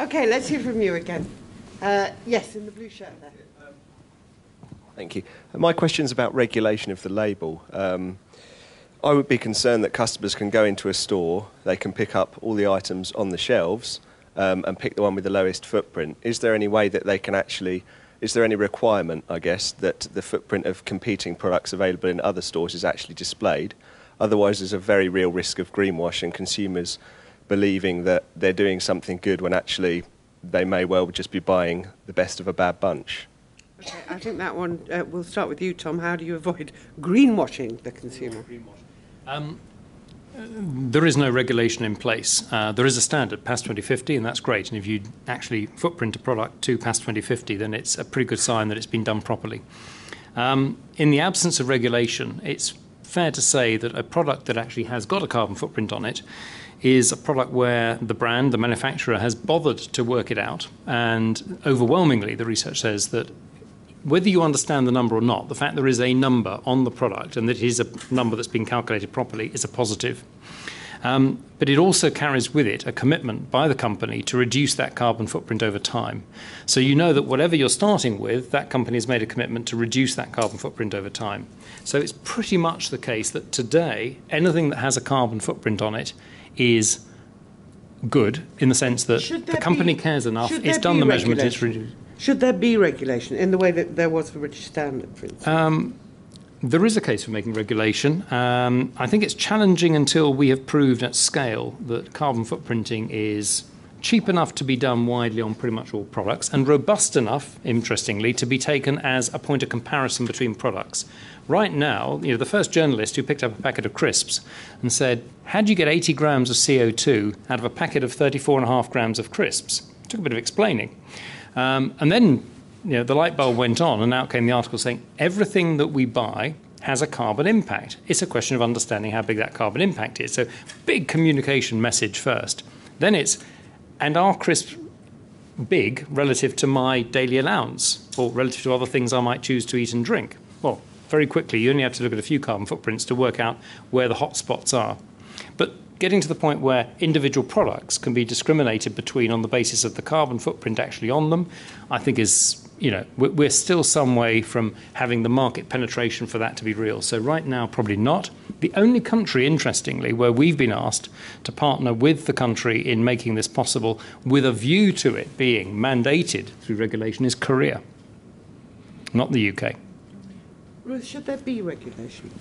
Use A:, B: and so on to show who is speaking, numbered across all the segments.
A: Okay, let's hear from you again. Yes, in the blue shirt there.
B: Thank you. My question is about regulation of the label. I would be concerned that customers can go into a store, they can pick up all the items on the shelves and pick the one with the lowest footprint. Is there any way that they can actually, is there any requirement, I guess, that the footprint of competing products available in other stores is actually displayed? Otherwise, there's a very real risk of greenwash and consumers believing that they're doing something good when actually they may well just be buying the best of a bad bunch.
A: Okay, I think that one, we'll start with you, Tom. How do you avoid greenwashing the consumer?
C: There is no regulation in place. There is a standard, PAS 2050, and that's great. And if you actually footprint a product to PAS 2050, then it's a pretty good sign that it's been done properly. In the absence of regulation, it's fair to say that a product that actually has got a carbon footprint on it is a product where the brand, the manufacturer, has bothered to work it out. And overwhelmingly, the research says that whether you understand the number or not, the fact there is a number on the product and that it is a number that's been calculated properly is a positive. But it also carries with it a commitment by the company to reduce that carbon footprint over time. So you know that whatever you're starting with, that company has made a commitment to reduce that carbon footprint over time. So it's pretty much the case that today, anything that has a carbon footprint on it is good in the sense that the company cares enough, it's done the measurement, it's reduced.
A: Should there be regulation in the way that there was for British Standard, for instance?
C: There is a case for making regulation. I think it's challenging until we have proved at scale that carbon footprinting is cheap enough to be done widely on pretty much all products and robust enough, interestingly, to be taken as a point of comparison between products. Right now, the first journalist who picked up a packet of crisps and said, how do you get 80 grams of CO2 out of a packet of 34.5 grams of crisps? It took a bit of explaining. And then the light bulb went on and out came the article saying everything that we buy has a carbon impact. It's a question of understanding how big that carbon impact is. So big communication message first. Then it's, and are crisps big relative to my daily allowance or relative to other things I might choose to eat and drink? Well, very quickly, you only have to look at a few carbon footprints to work out where the hot spots are. But getting to the point where individual products can be discriminated between on the basis of the carbon footprint actually on them, I think is, we're still some way from having the market penetration for that to be real. So right now, probably not. The only country, interestingly, where we've been asked to partner with the country in making this possible with a view to it being mandated through regulation is Korea, not the UK.
A: Ruth, should there be regulation?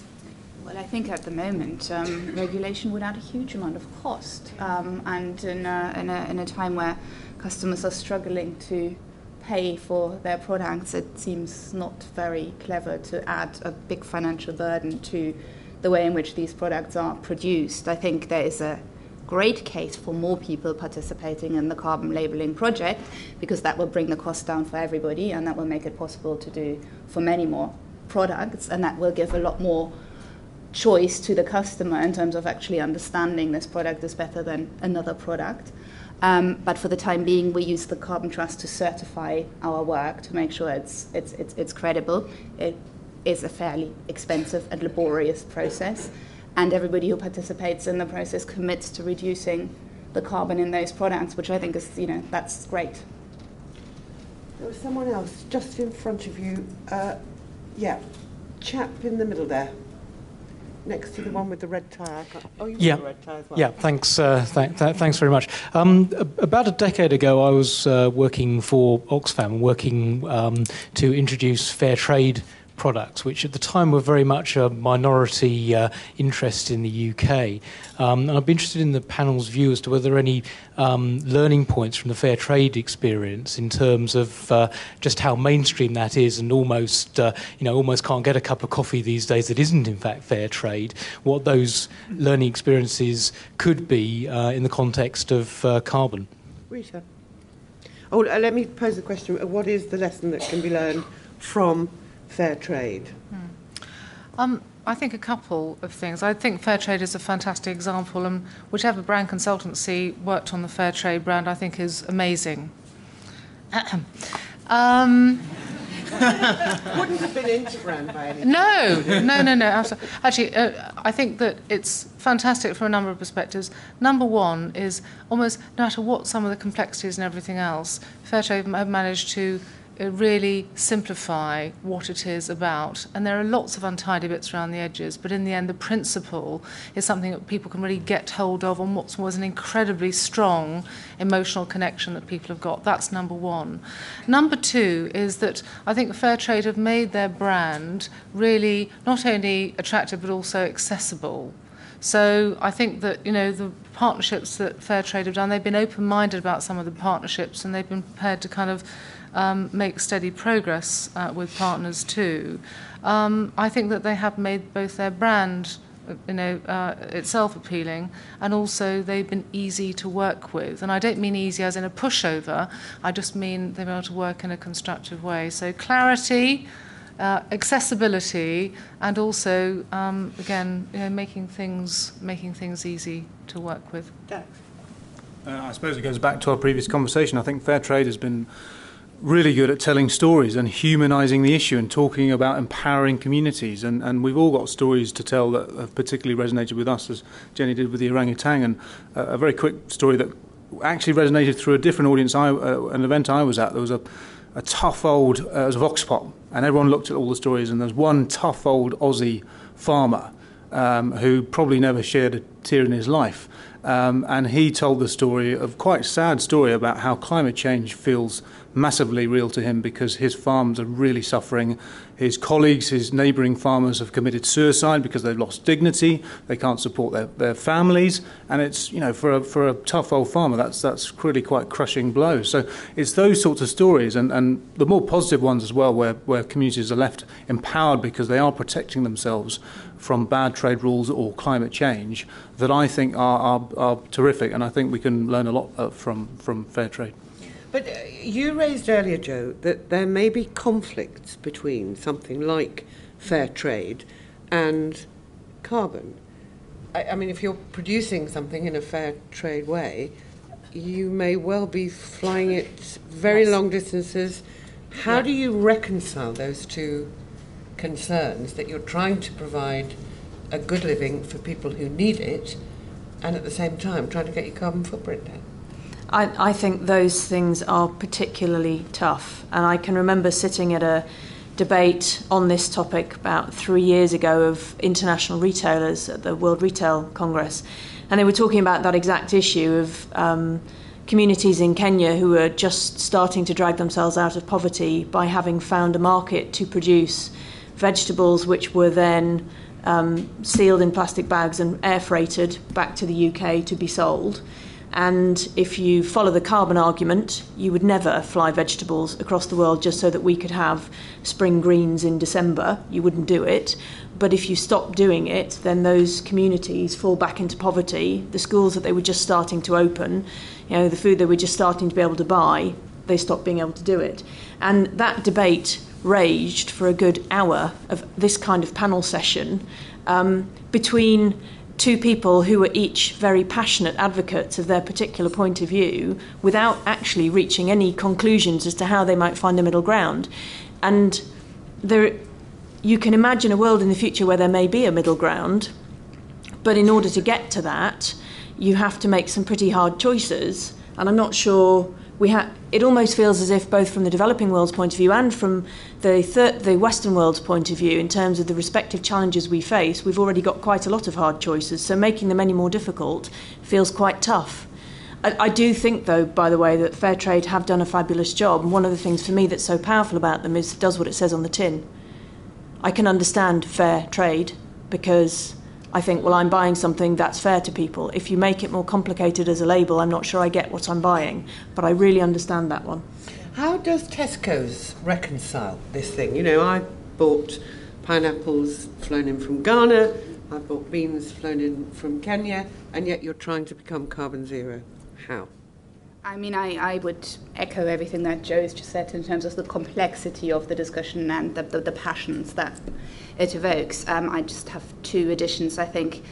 D: Well, I think at the moment, regulation would add a huge amount of cost. And in a time where customers are struggling to pay for their products, it seems not very clever to add a big financial burden to the way in which these products are produced. I think there is a great case for more people participating in the carbon labelling project, because that will bring the cost down for everybody and that will make it possible to do for many more products, and that will give a lot more choice to the customer in terms of actually understanding this product is better than another product. But for the time being, we use the Carbon Trust to certify our work to make sure it's credible. It is a fairly expensive and laborious process, and everybody who participates in the process commits to reducing the carbon in those products, which I think is, that's great.
A: There was someone else just in front of you. Chap in the middle there, next to the one with the red tie. Oh, you have a red tie as well.
E: Yeah, thanks. Thanks very much. About a decade ago, I was working for Oxfam, working to introduce fair trade products, which at the time were very much a minority interest in the UK. And I'd be interested in the panel's view as to whether there are any learning points from the fair trade experience in terms of just how mainstream that is, and almost can't get a cup of coffee these days that isn't in fact fair trade. What those learning experiences could be in the context of carbon.
A: Rita. Oh, let me pose the question. What is the lesson that can be learned from fair trade?
F: I think a couple of things. I think fair trade is a fantastic example, and whichever brand consultancy worked on the fair trade brand, I think is amazing.
A: Wouldn't have been Instagram by any
F: No. Absolutely. Actually, I think that it's fantastic from a number of perspectives. Number one is almost no matter what some of the complexities and everything else, Fairtrade have managed to really simplify what it is about. And there are lots of untidy bits around the edges, but in the end, the principle is something that people can really get hold of on what was an incredibly strong emotional connection that people have got. That's number one. Number two is that I think Fairtrade have made their brand really not only attractive, but also accessible. So I think that, the partnerships that Fairtrade have done, they've been open-minded about some of the partnerships, and they've been prepared to kind of make steady progress with partners too. I think that they have made both their brand, itself appealing, and also they've been easy to work with. And I don't mean easy as in a pushover. I just mean they've been able to work in a constructive way. So clarity, accessibility, and also again, making things easy to work with.
G: I suppose it goes back to our previous conversation. I think Fairtrade has been really good at telling stories and humanising the issue and talking about empowering communities. And we've all got stories to tell that have particularly resonated with us, as Jenny did with the orangutan. And a very quick story that actually resonated through a different audience, an event I was at. There was a tough old, it was a vox pop, and everyone looked at all the stories, and there's one tough old Aussie farmer who probably never shed a tear in his life. And he told the story of quite a sad story about how climate change feels massively real to him because his farms are really suffering. His colleagues, his neighbouring farmers have committed suicide because they've lost dignity. They can't support their families. And it's, for a tough old farmer, that's really quite crushing blow. So it's those sorts of stories and the more positive ones as well where communities are left empowered because they are protecting themselves from bad trade rules or climate change that I think are terrific. And I think we can learn a lot from Fairtrade.
A: But you raised earlier, Joe, that there may be conflicts between something like fair trade and carbon. I mean, if you're producing something in a fair trade way, you may well be flying it very long distances. How do you reconcile those two concerns, that you're trying to provide a good living for people who need it and at the same time trying to get your carbon footprint down?
H: I think those things are particularly tough. And I can remember sitting at a debate on this topic about 3 years ago of international retailers at the World Retail Congress. And they were talking about that exact issue of communities in Kenya who were just starting to drag themselves out of poverty by having found a market to produce vegetables which were then sealed in plastic bags and air freighted back to the UK to be sold. And if you follow the carbon argument, you would never fly vegetables across the world just so that we could have spring greens in December. You wouldn't do it. But if you stop doing it, then those communities fall back into poverty. The schools that they were just starting to open, the food they were just starting to be able to buy, they stopped being able to do it. And that debate raged for a good hour of this kind of panel session between two people who were each very passionate advocates of their particular point of view without actually reaching any conclusions as to how they might find a middle ground. And you can imagine a world in the future where there may be a middle ground, but in order to get to that, you have to make some pretty hard choices. And I'm not sure it almost feels as if both from the developing world's point of view and from the Western world's point of view, in terms of the respective challenges we face, we've already got quite a lot of hard choices, so making them any more difficult feels quite tough. I do think, though, by the way, that Fairtrade have done a fabulous job, and one of the things for me that's so powerful about them is it does what it says on the tin. I can understand fair trade because I think, well, I'm buying something that's fair to people. If you make it more complicated as a label, I'm not sure I get what I'm buying. But I really understand that one.
A: How does Tesco's reconcile this thing? I bought pineapples flown in from Ghana, I bought beans flown in from Kenya, and yet you're trying to become carbon zero. How?
D: I mean, I would echo everything that Joe's just said in terms of the complexity of the discussion and the passions that it evokes. I just have two additions. I think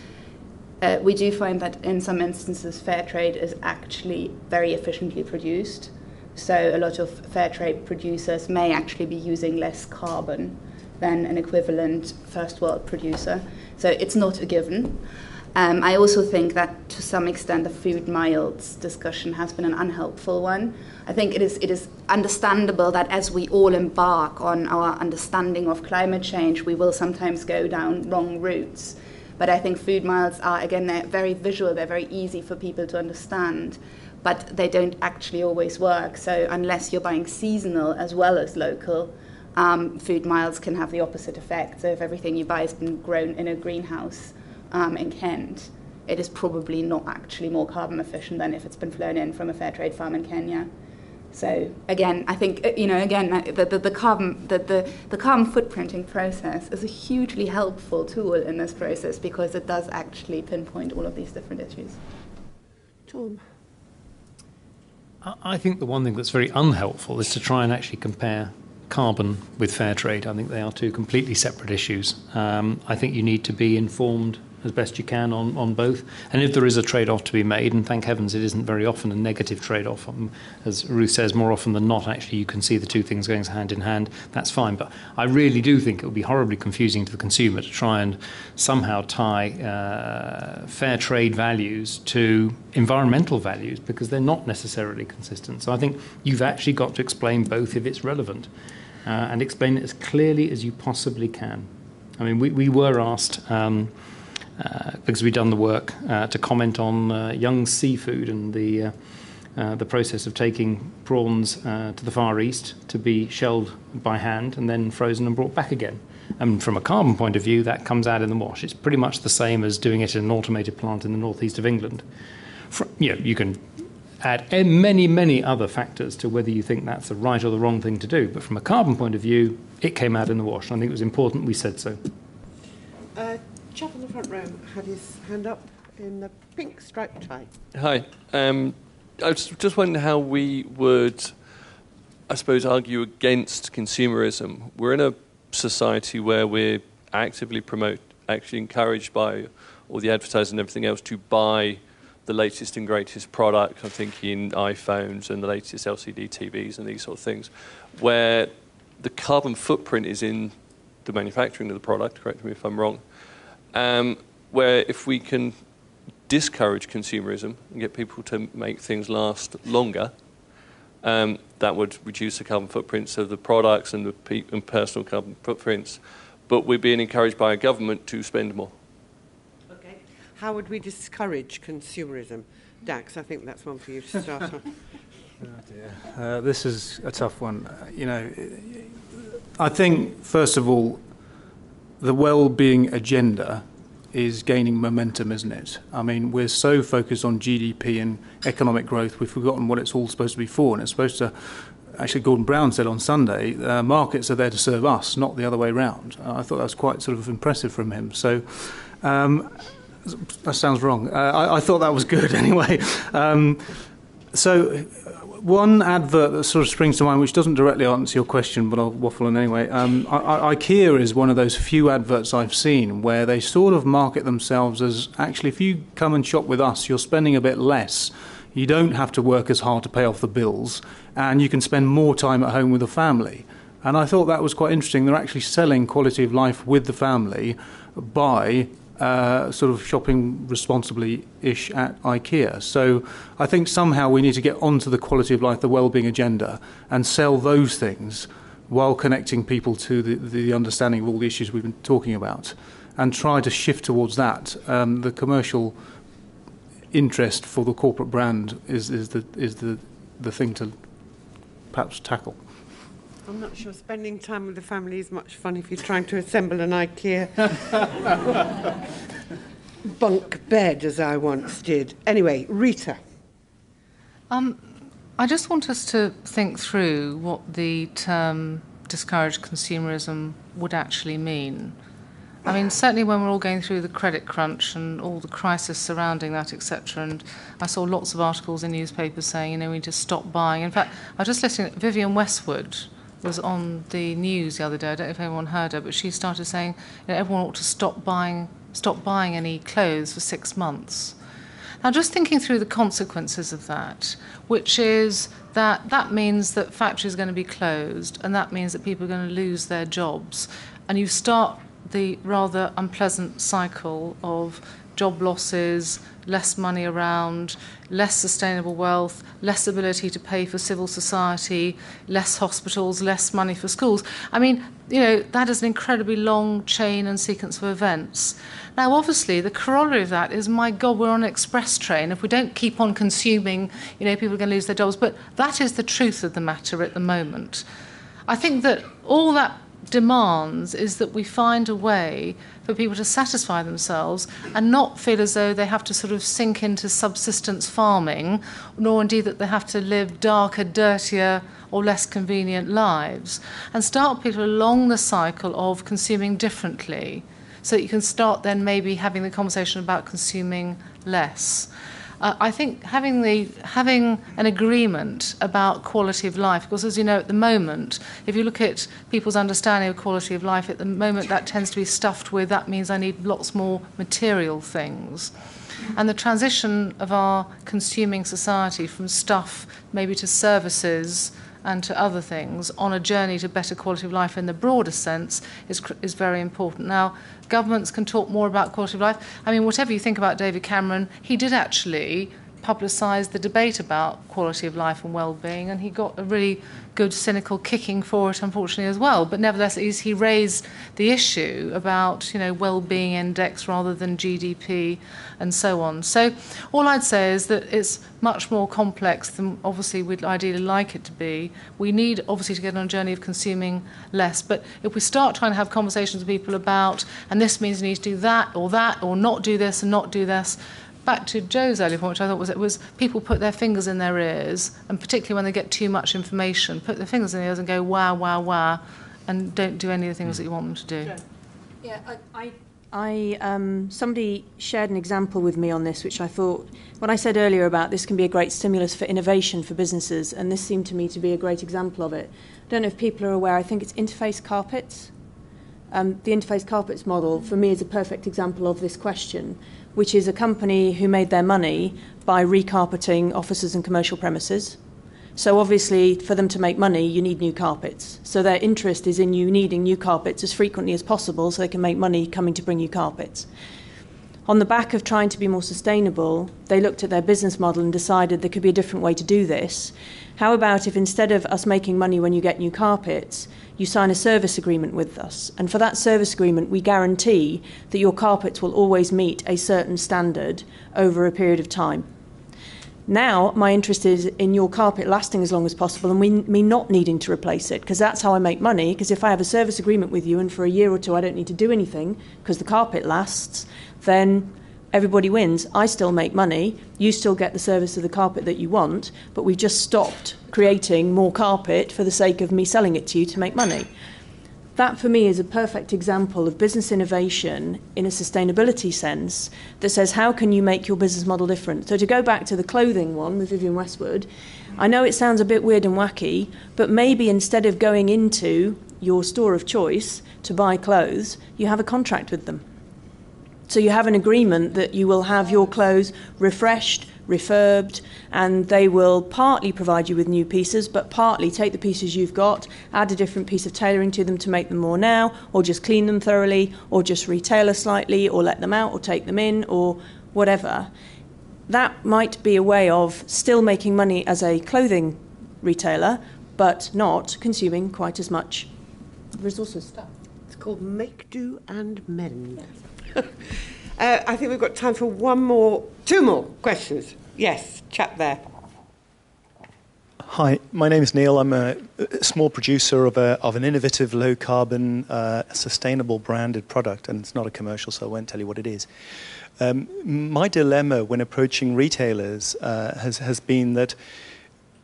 D: we do find that in some instances fair trade is actually very efficiently produced. So a lot of fair trade producers may actually be using less carbon than an equivalent first world producer. So it's not a given. I also think that to some extent the food miles discussion has been an unhelpful one. I think it is understandable that as we all embark on our understanding of climate change, we will sometimes go down wrong routes. But I think food miles are, again, they're very visual, they're very easy for people to understand, but they don't actually always work. So unless you're buying seasonal as well as local, food miles can have the opposite effect. So if everything you buy has been grown in a greenhouse in Kent, it is probably not actually more carbon efficient than if it's been flown in from a fair trade farm in Kenya. So again, I think the carbon footprinting process is a hugely helpful tool in this process because it does actually pinpoint all of these different issues.
A: Tom?
C: I think the one thing that's very unhelpful is to try and actually compare carbon with fair trade. I think they are two completely separate issues. I think you need to be informed as best you can on both. And if there is a trade-off to be made, and thank heavens it isn't very often a negative trade-off, as Ruth says, more often than not, actually, you can see the two things going hand in hand, that's fine. But I really do think it would be horribly confusing to the consumer to try and somehow tie fair trade values to environmental values, because they're not necessarily consistent. So I think you've actually got to explain both if it's relevant, and explain it as clearly as you possibly can. I mean, we were asked, because we'd done the work, to comment on young seafood and the process of taking prawns to the Far East to be shelled by hand and then frozen and brought back again. And from a carbon point of view, that comes out in the wash. It's pretty much the same as doing it in an automated plant in the northeast of England. You can add many, many other factors to whether you think that's the right or the wrong thing to do. But from a carbon point of view, it came out in the wash. And I think it was important we said so.
A: Chap in the front row had his hand up in the pink striped tie.
I: Hi. I was just wondering how we would, I suppose, argue against consumerism. We're in a society where we're actively actually encouraged by all the advertising and everything else to buy the latest and greatest product. I'm thinking iPhones and the latest LCD TVs and these sort of things, where the carbon footprint is in the manufacturing of the product, correct me if I'm wrong, where if we can discourage consumerism and get people to make things last longer, that would reduce the carbon footprints of the products and the personal carbon footprints. But we're being encouraged by a government to spend more.
A: Okay. How would we discourage consumerism? Dax, I think that's one for you to start on.
G: Oh dear. This is a tough one. I think, first of all, the well-being agenda is gaining momentum, isn't it? I mean, we're so focused on GDP and economic growth, we've forgotten what it's all supposed to be for. And it's supposed to, actually, Gordon Brown said on Sunday, markets are there to serve us, not the other way round. I thought that was quite sort of impressive from him. So that sounds wrong. I thought that was good anyway. So one advert that sort of springs to mind, which doesn't directly answer your question, but I'll waffle on anyway. IKEA is one of those few adverts I've seen where they sort of market themselves as, actually, if you come and shop with us, you're spending a bit less. You don't have to work as hard to pay off the bills, and you can spend more time at home with the family. And I thought that was quite interesting. They're actually selling quality of life with the family by sort of shopping responsibly-ish at IKEA. So I think somehow we need to get onto the quality of life, the well-being agenda, and sell those things while connecting people to the understanding of all the issues we've been talking about, and try to shift towards that. The commercial interest for the corporate brand is the thing to perhaps tackle.
A: I'm not sure spending time with the family is much fun if you're trying to assemble an IKEA bunk bed, as I once did. Anyway, Rita.
F: I just want us to think through what the term discourage consumerism would actually mean. I mean, certainly when we're all going through the credit crunch and all the crisis surrounding that, etc., and I saw lots of articles in newspapers saying, we need to stop buying. In fact, I was just listening, Vivienne Westwood was on the news the other day. I don't know if anyone heard her, but she started saying everyone ought to stop buying any clothes for 6 months. Now, just thinking through the consequences of that, which is that means that factories are going to be closed, and that means that people are going to lose their jobs. And you start the rather unpleasant cycle of job losses, less money around, less sustainable wealth, less ability to pay for civil society, less hospitals, less money for schools. I mean, that is an incredibly long chain and sequence of events. Now, obviously, the corollary of that is, my God, we're on an express train. If we don't keep on consuming, people are going to lose their jobs. But that is the truth of the matter at the moment. I think that all that demands is that we find a way for people to satisfy themselves and not feel as though they have to sort of sink into subsistence farming, nor indeed that they have to live darker, dirtier, or less convenient lives, and start people along the cycle of consuming differently, so that you can start then maybe having the conversation about consuming less. I think having an agreement about quality of life, because as you know, at the moment, if you look at people's understanding of quality of life, at the moment that tends to be stuffed with, that means I need lots more material things. And the transition of our consuming society from stuff maybe to services and to other things on a journey to better quality of life in the broader sense is very important. Now, governments can talk more about quality of life. I mean, whatever you think about David Cameron, he did actually publicise the debate about quality of life and well-being, and he got a really good cynical kicking for it, unfortunately, as well. But nevertheless, he raised the issue about, well-being index rather than GDP and so on. So all I'd say is that it's much more complex than obviously we'd ideally like it to be. We need, obviously, to get on a journey of consuming less. But if we start trying to have conversations with people about, and this means you need to do that, or not do this and not do this, back to Joe's earlier point, which I thought was people put their fingers in their ears, and particularly when they get too much information, put their fingers in their ears and go, wow, wow, wow, and don't do any of the things that you want them to do.
H: Yeah, somebody shared an example with me on this, which I thought, when I said earlier about this can be a great stimulus for innovation for businesses, and this seemed to me to be a great example of it. I don't know if people are aware, I think it's Interface Carpets. The Interface Carpets model, for me, is a perfect example of this question, which is a company who made their money by recarpeting offices and commercial premises. So obviously, for them to make money, you need new carpets. So their interest is in you needing new carpets as frequently as possible so they can make money coming to bring you carpets. On the back of trying to be more sustainable, they looked at their business model and decided there could be a different way to do this. How about if instead of us making money when you get new carpets, you sign a service agreement with us? And for that service agreement, we guarantee that your carpets will always meet a certain standard over a period of time. Now, my interest is in your carpet lasting as long as possible and me not needing to replace it, because that's how I make money. Because if I have a service agreement with you and for a year or two I don't need to do anything because the carpet lasts, then everybody wins. I still make money, you still get the service of the carpet that you want, but we've just stopped creating more carpet for the sake of me selling it to you to make money. That, for me, is a perfect example of business innovation in a sustainability sense that says, how can you make your business model different? So to go back to the clothing one with Vivienne Westwood, I know it sounds a bit weird and wacky, but maybe instead of going into your store of choice to buy clothes, you have a contract with them. So you have an agreement that you will have your clothes refreshed, refurbed, and they will partly provide you with new pieces, but partly take the pieces you've got, add a different piece of tailoring to them to make them more now, or just clean them thoroughly, or just retailor slightly, or let them out, or take them in, or whatever. That might be a way of still making money as a clothing retailer, but not consuming quite as much resources.
A: It's called Make Do and Mend. I think we've got time for two more questions. Yes, chap there.
J: Hi, my name is Neil. I'm a small producer of an innovative, low-carbon, sustainable branded product, and it's not a commercial, so I won't tell you what it is. My dilemma when approaching retailers has been that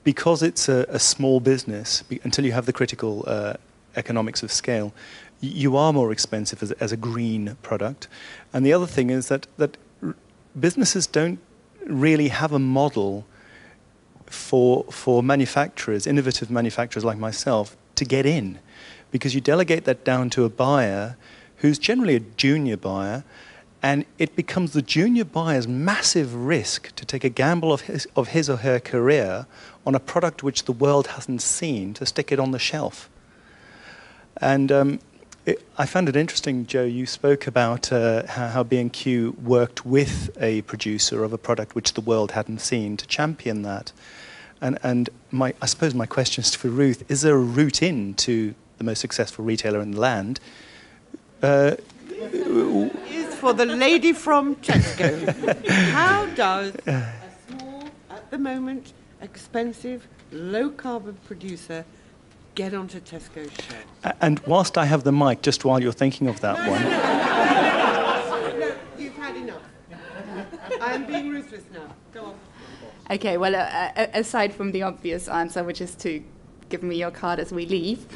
J: because it's a small business, until you have the critical economics of scale, you are more expensive as a green product. And the other thing is that businesses don't really have a model for manufacturers, innovative manufacturers like myself, to get in. Because you delegate that down to a buyer who's generally a junior buyer, And it becomes the junior buyer's massive risk to take a gamble of his or her career on a product which the world hasn't seen, to stick it on the shelf. And I found it interesting, Joe, you spoke about how B&Q worked with a producer of a product which the world hadn't seen to champion that. And I suppose my question is for Ruth, is there a route in to the most successful retailer in the land?
A: Is for the lady from Tesco. How does a small, at the moment, expensive, low-carbon producer get onto Tesco's shelf?
J: And whilst I have the mic, just while you're thinking of that one...
A: No, you've had enough. I am being ruthless now. Go on.
D: Okay, well, aside from the obvious answer, which is to give me your card as we leave,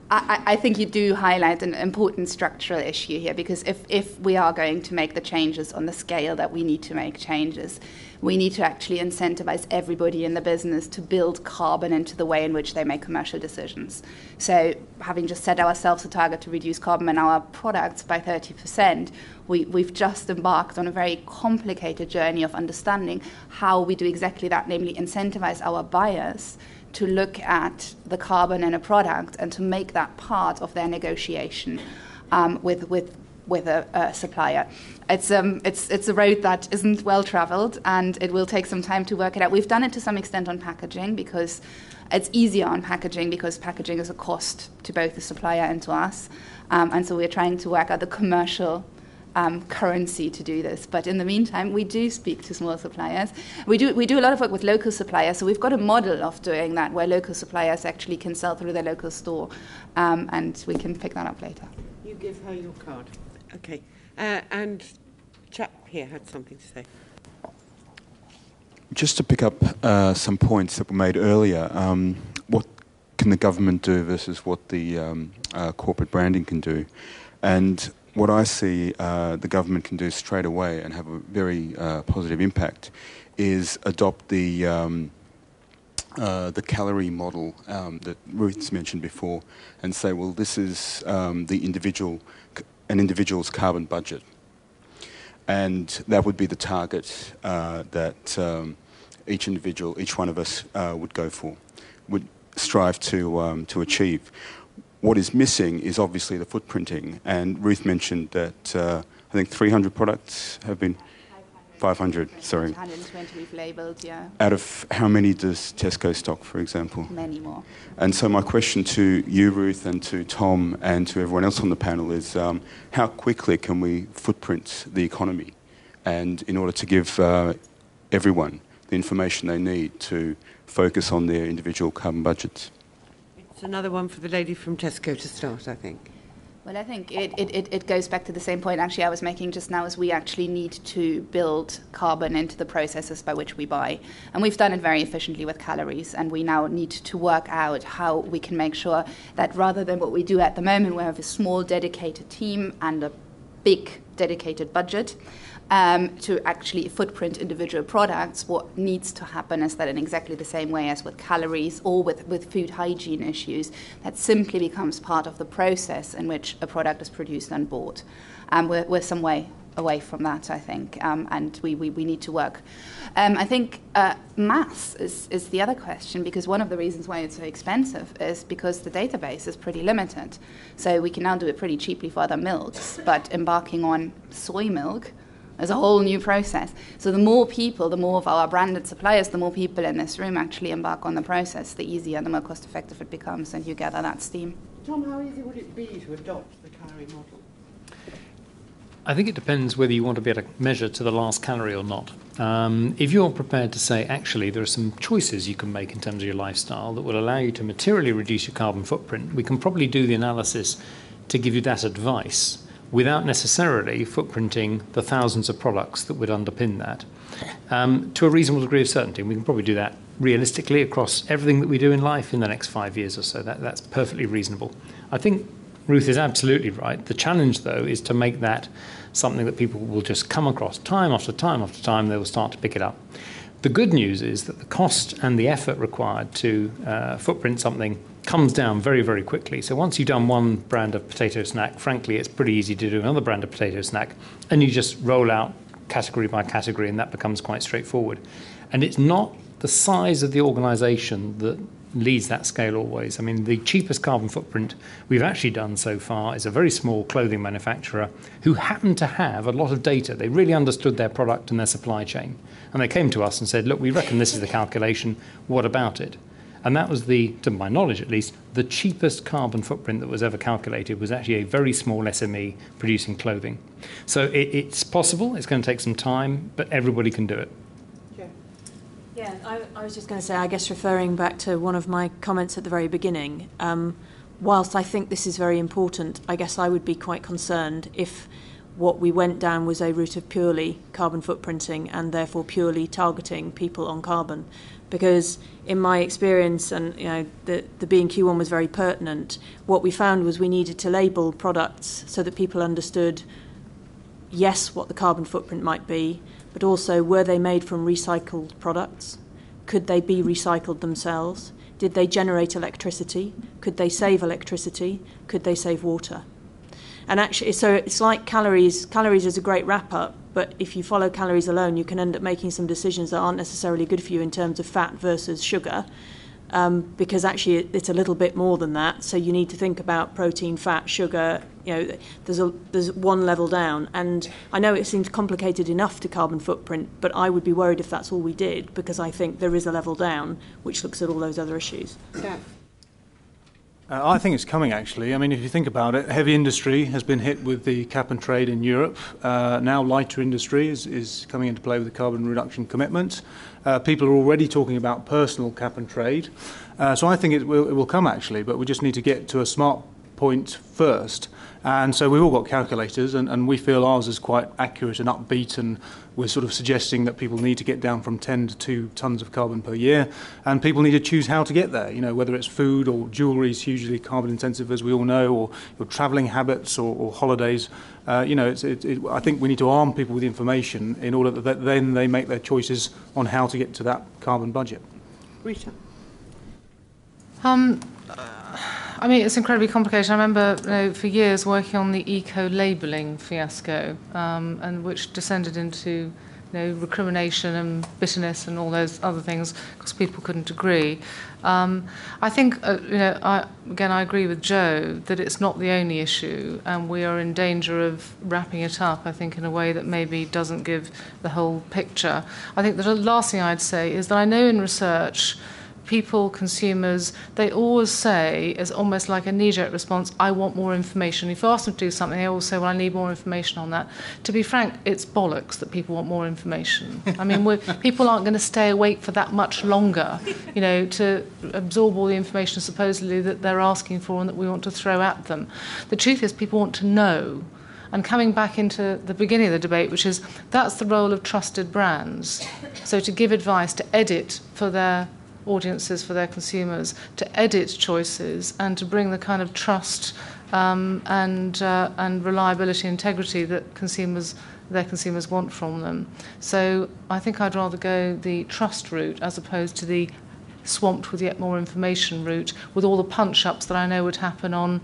D: I think you do highlight an important structural issue here, because if we are going to make the changes on the scale that we need to make changes, we need to actually incentivize everybody in the business to build carbon into the way in which they make commercial decisions. So having just set ourselves a target to reduce carbon in our products by 30%, we've just embarked on a very complicated journey of understanding how we do exactly that, namely incentivize our buyers to look at the carbon in a product and to make that part of their negotiation with a supplier. It's a road that isn't well travelled, and it will take some time to work it out. We've done it to some extent on packaging, because it's easier on packaging, because packaging is a cost to both the supplier and to us. And so we're trying to work out the commercial currency to do this. But in the meantime, we do speak to small suppliers. We do a lot of work with local suppliers, so we've got a model of doing that where local suppliers actually can sell through their local store, and we can pick that up later.
A: You give her your card. Okay. And chap here had something to say.
K: Just to pick up some points that were made earlier, what can the government do versus what the corporate branding can do? And what I see the government can do straight away and have a very positive impact is adopt the calorie model that Ruth's mentioned before, and say, well, this is an individual's carbon budget, and that would be the target that each one of us would go for, would strive to achieve. What is missing is obviously the footprinting, and Ruth mentioned that I think 300 products have been... 500, sorry.
D: 120 we've labelled, yeah.
K: Out of how many does Tesco stock, for example?
D: Many more.
K: And so my question to you, Ruth, and to Tom, and to everyone else on the panel is how quickly can we footprint the economy, and in order to give everyone the information they need to focus on their individual carbon budgets?
A: It's another one for the lady from Tesco to start, I think.
D: Well, I think it goes back to the same point actually I was making just now, is we actually need to build carbon into the processes by which we buy. And we've done it very efficiently with calories, and we now need to work out how we can make sure that rather than what we do at the moment, we have a small dedicated team and a big dedicated budget, to actually footprint individual products. What needs to happen is that in exactly the same way as with calories or with food hygiene issues, that simply becomes part of the process in which a product is produced and bought. We're some way away from that, I think, and we need to work. I think maths is the other question, because one of the reasons why it's so expensive is because the database is pretty limited. So we can now do it pretty cheaply for other milks, but embarking on soy milk is a whole new process. So the more people, the more of our branded suppliers, the more people in this room actually embark on the process, the easier, the more cost-effective it becomes, and you gather that steam.
A: Tom, how easy would it be to adopt the calorie model?
C: I think it depends whether you want to be able to measure to the last calorie or not. If you're prepared to say, actually, there are some choices you can make in terms of your lifestyle that will allow you to materially reduce your carbon footprint, we can probably do the analysis to give you that advice without necessarily footprinting the thousands of products that would underpin that, to a reasonable degree of certainty. And we can probably do that realistically across everything that we do in life in the next 5 years or so. That's perfectly reasonable. I think Ruth is absolutely right. The challenge, though, is to make that something that people will just come across time after time after time. They will start to pick it up. The good news is that the cost and the effort required to footprint something comes down very, very quickly. So once you've done one brand of potato snack, frankly, it's pretty easy to do another brand of potato snack, and you just roll out category by category, and that becomes quite straightforward. And it's not the size of the organisation that leads that scale always. I mean, the cheapest carbon footprint we've actually done so far is a very small clothing manufacturer who happened to have a lot of data. They really understood their product and their supply chain. And they came to us and said, look, we reckon this is the calculation. What about it? And that was to my knowledge at least, the cheapest carbon footprint that was ever calculated was actually a very small SME producing clothing. So it's possible, it's going to take some time, but everybody can do it.
H: Yeah, I was just going to say, I guess referring back to one of my comments at the very beginning, whilst I think this is very important, I guess I would be quite concerned if what we went down was a route of purely carbon footprinting and therefore purely targeting people on carbon. Because in my experience, and the B&Q one was very pertinent, what we found was we needed to label products so that people understood, yes, what the carbon footprint might be, but also were they made from recycled products? Could they be recycled themselves? Did they generate electricity? Could they save electricity? Could they save water? And actually, so it's like calories. Calories is a great wrap-up, but if you follow calories alone, you can end up making some decisions that aren't necessarily good for you in terms of fat versus sugar, because actually it's a little bit more than that. So you need to think about protein, fat, sugar. There's one level down. And I know it seems complicated enough to carbon footprint, but I would be worried if that's all we did, because I think there is a level down which looks at all those other issues.
A: Yeah.
G: I think it's coming, actually. I mean, if you think about it, heavy industry has been hit with the cap and trade in Europe. Now lighter industry is coming into play with the carbon reduction commitment. People are already talking about personal cap and trade. So I think it will come, actually, but we just need to get to a smart point first. And so we've all got calculators, and we feel ours is quite accurate and upbeat, and we're sort of suggesting that people need to get down from 10 to 2 tonnes of carbon per year, and people need to choose how to get there, whether it's food or jewellery is hugely carbon intensive, as we all know, or your travelling habits or holidays. I think we need to arm people with information in order that then they make their choices on how to get to that carbon budget.
A: Rita?
F: I mean, it's incredibly complicated. I remember for years working on the eco-labelling fiasco, and which descended into recrimination and bitterness and all those other things because people couldn't agree. I think, I agree with Joe that it's not the only issue, and we are in danger of wrapping it up, I think, in a way that maybe doesn't give the whole picture. I think the last thing I'd say is that I know in research, people, consumers, they always say, as almost like a knee-jerk response, I want more information. If you ask them to do something, they always say, well, I need more information on that. To be frank, it's bollocks that people want more information. I mean, people aren't going to stay awake for that much longer, to absorb all the information supposedly that they're asking for and that we want to throw at them. The truth is, people want to know. And coming back into the beginning of the debate, which is, that's the role of trusted brands. So to give advice, to edit for their audiences, for their consumers, to edit choices and to bring the kind of trust and reliability, integrity that their consumers want from them. So I think I'd rather go the trust route as opposed to the swamped with yet more information route, with all the punch-ups that I know would happen on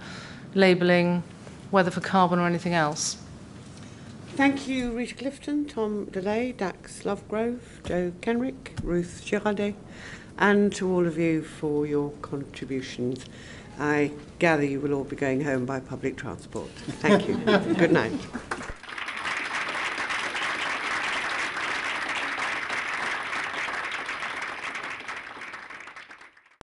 F: labelling, whether for carbon or anything else.
A: Thank you, Rita Clifton, Tom DeLay, Dax Lovegrove, Joe Kenrick, Ruth Girardet, and to all of you for your contributions. I gather you will all be going home by public transport. Thank you. Good night.